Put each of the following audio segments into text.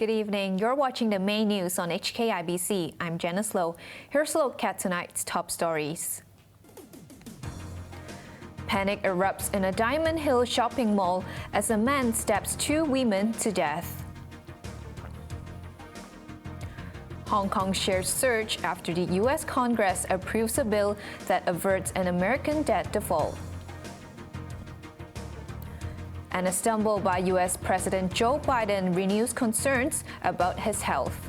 Good evening. You're watching the main news on HKIBC. I'm Janice Lo. Here's a look at tonight's top stories. Panic erupts in a Diamond Hill shopping mall as a man stabs two women to death. Hong Kong shares surge after the U.S. Congress approves a bill that averts an American debt default. And a stumble by U.S. President Joe Biden renews concerns about his health.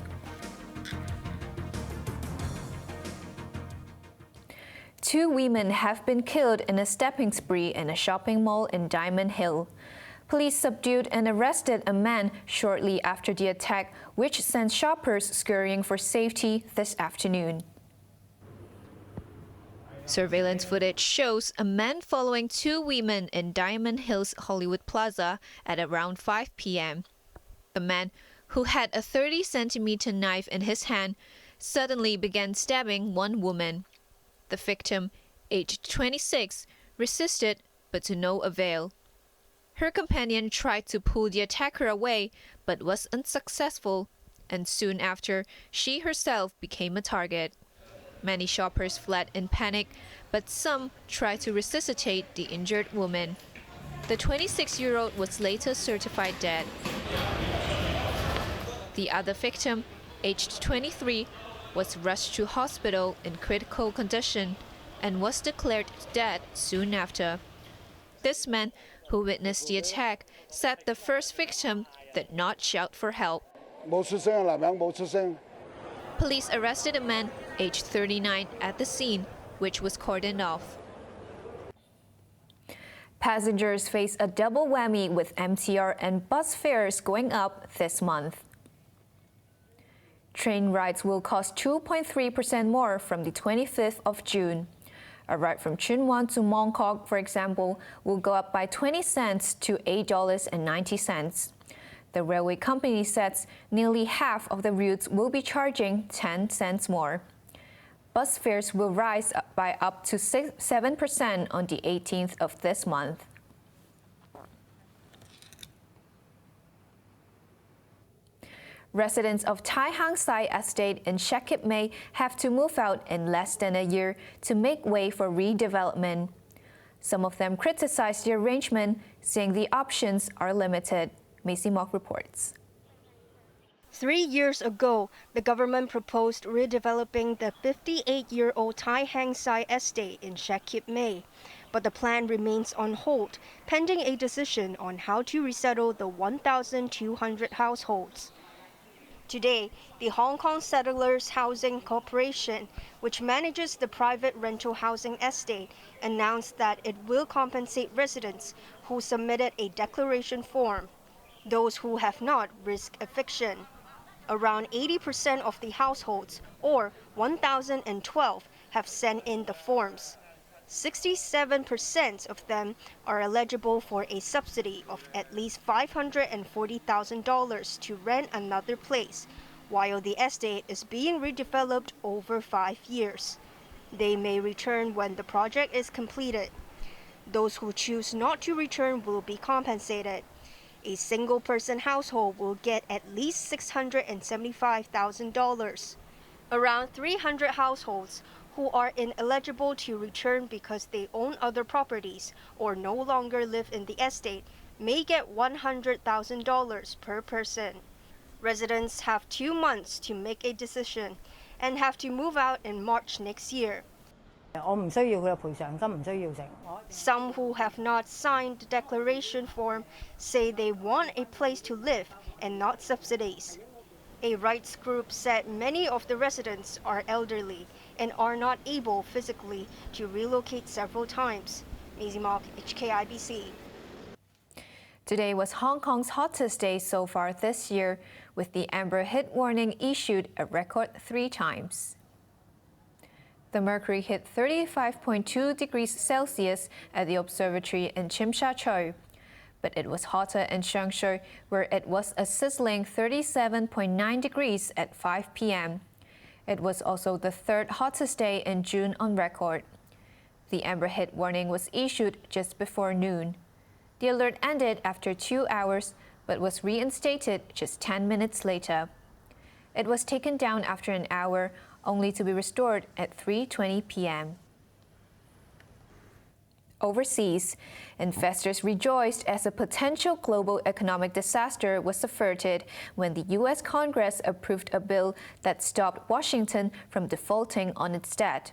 Two women have been killed in a stabbing spree in a shopping mall in Diamond Hill. Police subdued and arrested a man shortly after the attack, which sent shoppers scurrying for safety this afternoon. Surveillance footage shows a man following two women in Diamond Hill's Hollywood Plaza at around 5 p.m. The man, who had a 30-centimeter knife in his hand, suddenly began stabbing one woman. The victim, aged 26, resisted, but to no avail. Her companion tried to pull the attacker away, but was unsuccessful, and soon after, she herself became a target. Many shoppers fled in panic, but some tried to resuscitate the injured woman. The 26-year-old was later certified dead. The other victim, aged 23, was rushed to hospital in critical condition and was declared dead soon after. This man, who witnessed the attack, said the first victim did not shout for help. Police arrested a man, aged 39, at the scene, which was cordoned off. Passengers face a double whammy with MTR and bus fares going up this month. Train rides will cost 2.3% more from the 25th of June. A ride from Tsuen Wan to Mong Kok, for example, will go up by 20 cents to $8.90. The railway company says nearly half of the routes will be charging 10 cents more. Bus fares will rise by up to 7% on the 18th of this month. Residents of Thai Hansai estate in Shek Kip Mei have to move out in less than a year to make way for redevelopment. Some of them criticize the arrangement, saying the options are limited. Macy Mock reports. 3 years ago, the government proposed redeveloping the 58-year-old Thai Hansai estate in Shek Kip Mei, but the plan remains on hold, pending a decision on how to resettle the 1,200 households. Today, the Hong Kong Settlers Housing Corporation, which manages the private rental housing estate, announced that it will compensate residents who submitted a declaration form. Those who have not risk eviction. Around 80% of the households, or 1,012, have sent in the forms. 67% of them are eligible for a subsidy of at least $540,000 to rent another place, while the estate is being redeveloped over 5 years. They may return when the project is completed. Those who choose not to return will be compensated. A single-person household will get at least $675,000. Around 300 households who are ineligible to return because they own other properties or no longer live in the estate may get $100,000 per person. Residents have 2 months to make a decision and have to move out in March next year. Some who have not signed the declaration form say they want a place to live and not subsidies. A rights group said many of the residents are elderly and are not able physically to relocate several times. Macy Mock, HKIBC. Today was Hong Kong's hottest day so far this year, with the amber heat warning issued a record 3 times. The mercury hit 35.2 degrees Celsius at the observatory in Tsim Sha Tsui. But it was hotter in Changsha, where it was a sizzling 37.9 degrees at 5 p.m. It was also the 3rd hottest day in June on record. The amber heat warning was issued just before noon. The alert ended after 2 hours, but was reinstated just 10 minutes later. It was taken down after an hour, only to be restored at 3:20 p.m. Overseas, investors rejoiced as a potential global economic disaster was averted when the U.S. Congress approved a bill that stopped Washington from defaulting on its debt.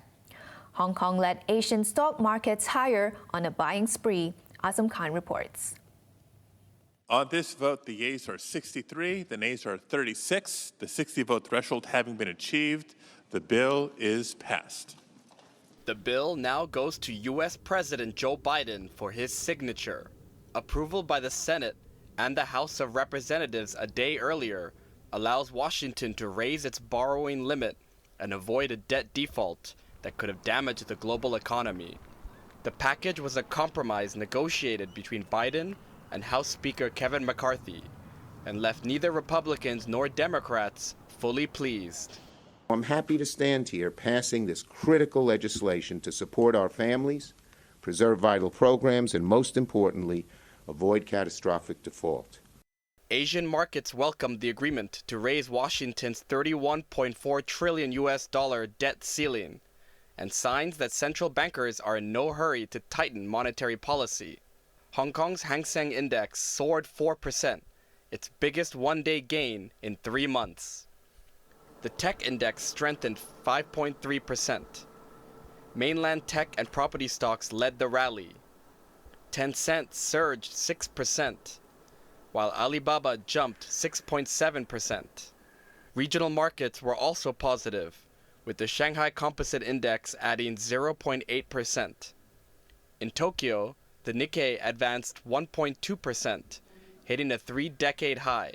Hong Kong led Asian stock markets higher on a buying spree. Azam Khan reports. On this vote, the yeas are 63, the nays are 36. The 60-vote threshold having been achieved, the bill is passed. The bill now goes to U.S. President Joe Biden for his signature. Approval by the Senate and the House of Representatives a day earlier allows Washington to raise its borrowing limit and avoid a debt default that could have damaged the global economy. The package was a compromise negotiated between Biden and House Speaker Kevin McCarthy and left neither Republicans nor Democrats fully pleased. I'm happy to stand here passing this critical legislation to support our families, preserve vital programs, and most importantly, avoid catastrophic default. Asian markets welcomed the agreement to raise Washington's $31.4 trillion debt ceiling and signs that central bankers are in no hurry to tighten monetary policy. Hong Kong's Hang Seng Index soared 4%, its biggest one-day gain in 3 months. The tech index strengthened 5.3%. Mainland tech and property stocks led the rally. Tencent surged 6%, while Alibaba jumped 6.7%. Regional markets were also positive, with the Shanghai Composite Index adding 0.8%. In Tokyo, the Nikkei advanced 1.2%, hitting a 3-decade high.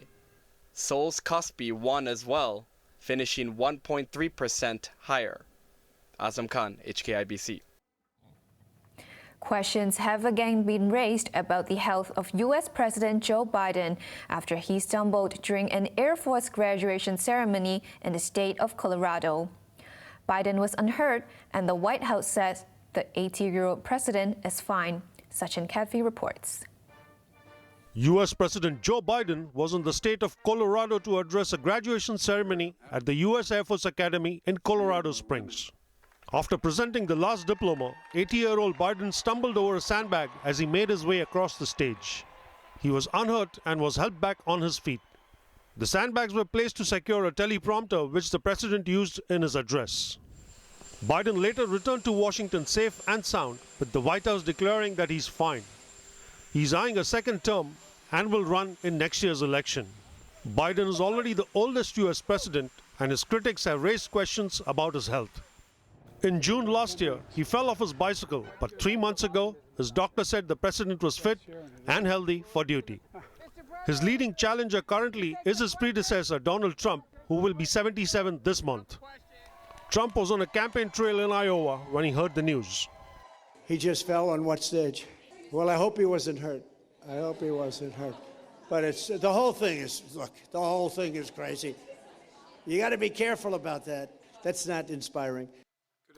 Seoul's Kospi won as well, finishing 1.3% higher. Azam Khan, HKIBC. Questions have again been raised about the health of U.S. President Joe Biden after he stumbled during an Air Force graduation ceremony in the state of Colorado. Biden was unhurt, and the White House says the 80-year-old president is fine. Sachin Kadvi reports. U.S. President Joe Biden was in the state of Colorado to address a graduation ceremony at the U.S. Air Force Academy in Colorado Springs. After presenting the last diploma, 80-year-old Biden stumbled over a sandbag as he made his way across the stage. He was unhurt and was helped back on his feet. The sandbags were placed to secure a teleprompter which the president used in his address. Biden later returned to Washington safe and sound, with the White House declaring that he's fine. He's eyeing a second term and will run in next year's election. Biden is already the oldest U.S. president, and his critics have raised questions about his health. In June last year, he fell off his bicycle, but 3 months ago, his doctor said the president was fit and healthy for duty. His leading challenger currently is his predecessor, Donald Trump, who will be 77 this month. Trump was on a campaign trail in Iowa when he heard the news. He just fell on what stage? Well, I hope he wasn't hurt. I hope he wasn't hurt. But the whole thing is crazy. You got to be careful about that. That's not inspiring.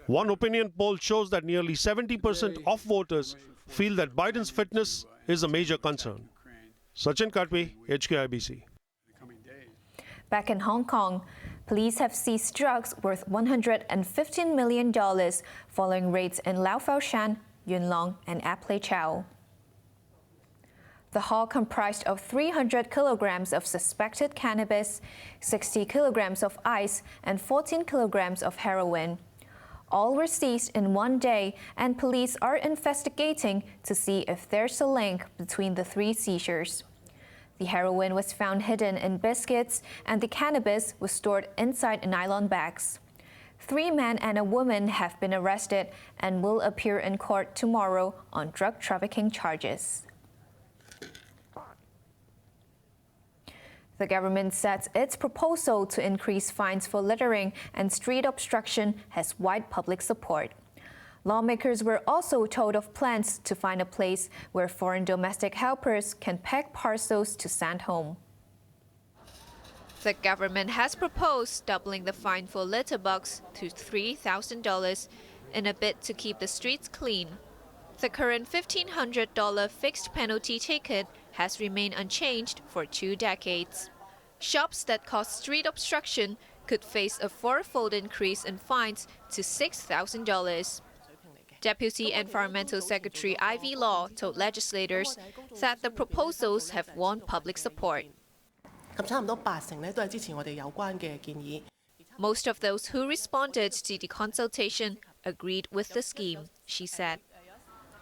One opinion poll shows that nearly 70% of voters feel that Biden's fitness is a major concern. Sachin Kadvi, HKIBC. Back in Hong Kong, police have seized drugs worth $115 million following raids in Lau Fau Shan, Yuen Long, and Aptly Chow. The haul comprised of 300 kilograms of suspected cannabis, 60 kilograms of ice, and 14 kilograms of heroin. All were seized in one day, and police are investigating to see if there's a link between the 3 seizures. The heroin was found hidden in biscuits, and the cannabis was stored inside nylon bags. 3 men and a woman have been arrested and will appear in court tomorrow on drug trafficking charges. The government says its proposal to increase fines for littering and street obstruction has wide public support. Lawmakers were also told of plans to find a place where foreign domestic helpers can pack parcels to send home. The government has proposed doubling the fine for litterbugs to $3,000 in a bid to keep the streets clean. The current $1,500 fixed penalty ticket has remained unchanged for 2 decades. Shops that cause street obstruction could face a 4-fold increase in fines to $6,000. Deputy Environmental Secretary Ivy Law told legislators that the proposals have won public support. Most of those who responded to the consultation agreed with the scheme, she said.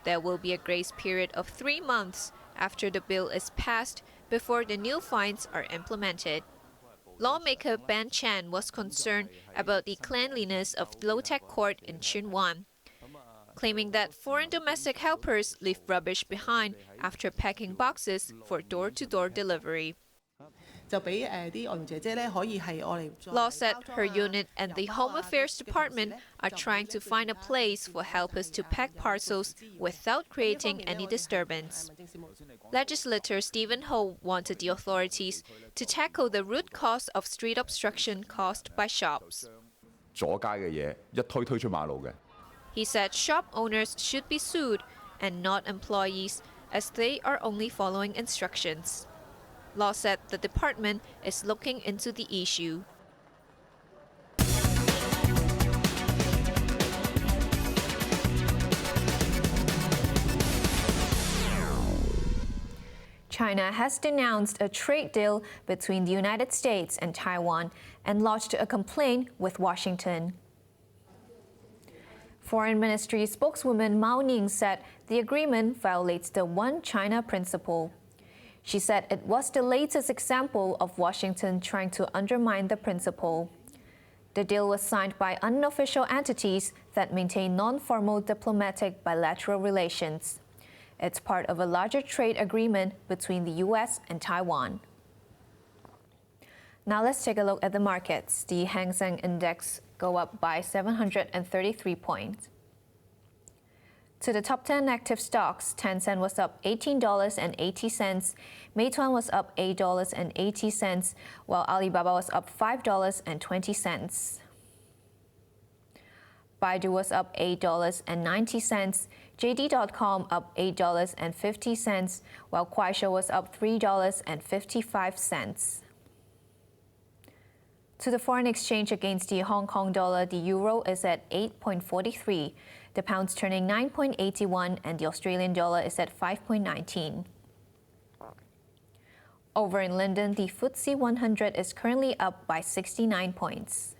There will be a grace period of 3 months after the bill is passed before the new fines are implemented. Lawmaker Ben Chan was concerned about the cleanliness of low-tech court in Chunwan, claiming that foreign domestic helpers leave rubbish behind after packing boxes for door-to-door delivery. Law said her unit and the Home Affairs Department are trying to find a place for helpers to pack parcels without creating any disturbance. Legislator Stephen Ho wanted the authorities to tackle the root cause of street obstruction caused by shops. He said shop owners should be sued and not employees, as they are only following instructions. Law said the department is looking into the issue. China has denounced a trade deal between the United States and Taiwan and lodged a complaint with Washington. Foreign Ministry spokeswoman Mao Ning said the agreement violates the One China principle. She said it was the latest example of Washington trying to undermine the principle. The deal was signed by unofficial entities that maintain non-formal diplomatic bilateral relations. It's part of a larger trade agreement between the U.S. and Taiwan. Now let's take a look at the markets. The Hang Seng Index go up by 733 points. To the top 10 active stocks, Tencent was up $18.80, Meituan was up $8.80, while Alibaba was up $5.20. Baidu was up $8.90, JD.com up $8.50, while Kuaishou was up $3.55. To the foreign exchange against the Hong Kong dollar, the euro is at 8.43, the pound's turning 9.81, and the Australian dollar is at 5.19. Over in London, the FTSE 100 is currently up by 69 points.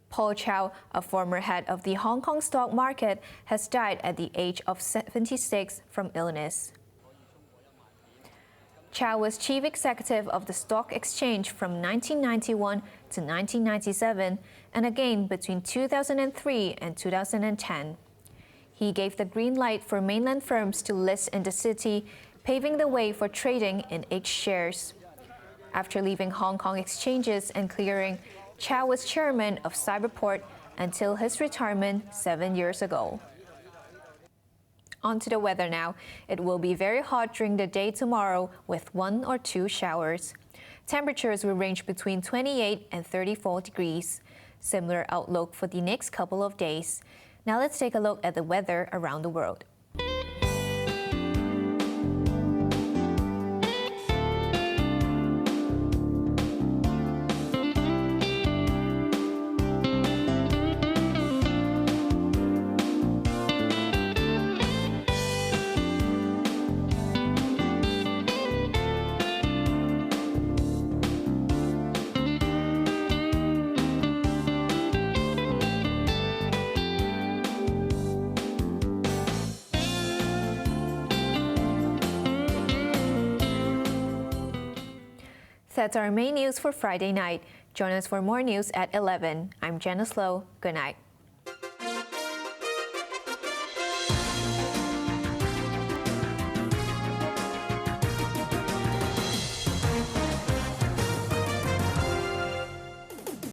Paul Chow, a former head of the Hong Kong stock market, has died at the age of 76 from illness. Chow was chief executive of the stock exchange from 1991 to 1997 and again between 2003 and 2010. He gave the green light for mainland firms to list in the city, paving the way for trading in H shares. After leaving Hong Kong exchanges and clearing, Chow was chairman of Cyberport until his retirement 7 years ago. On to the weather now. It will be very hot during the day tomorrow with 1 or 2 showers. Temperatures will range between 28 and 34 degrees. Similar outlook for the next couple of days. Now let's take a look at the weather around the world. That's our main news for Friday night. Join us for more news at 11. I'm Janice Lo. Good night.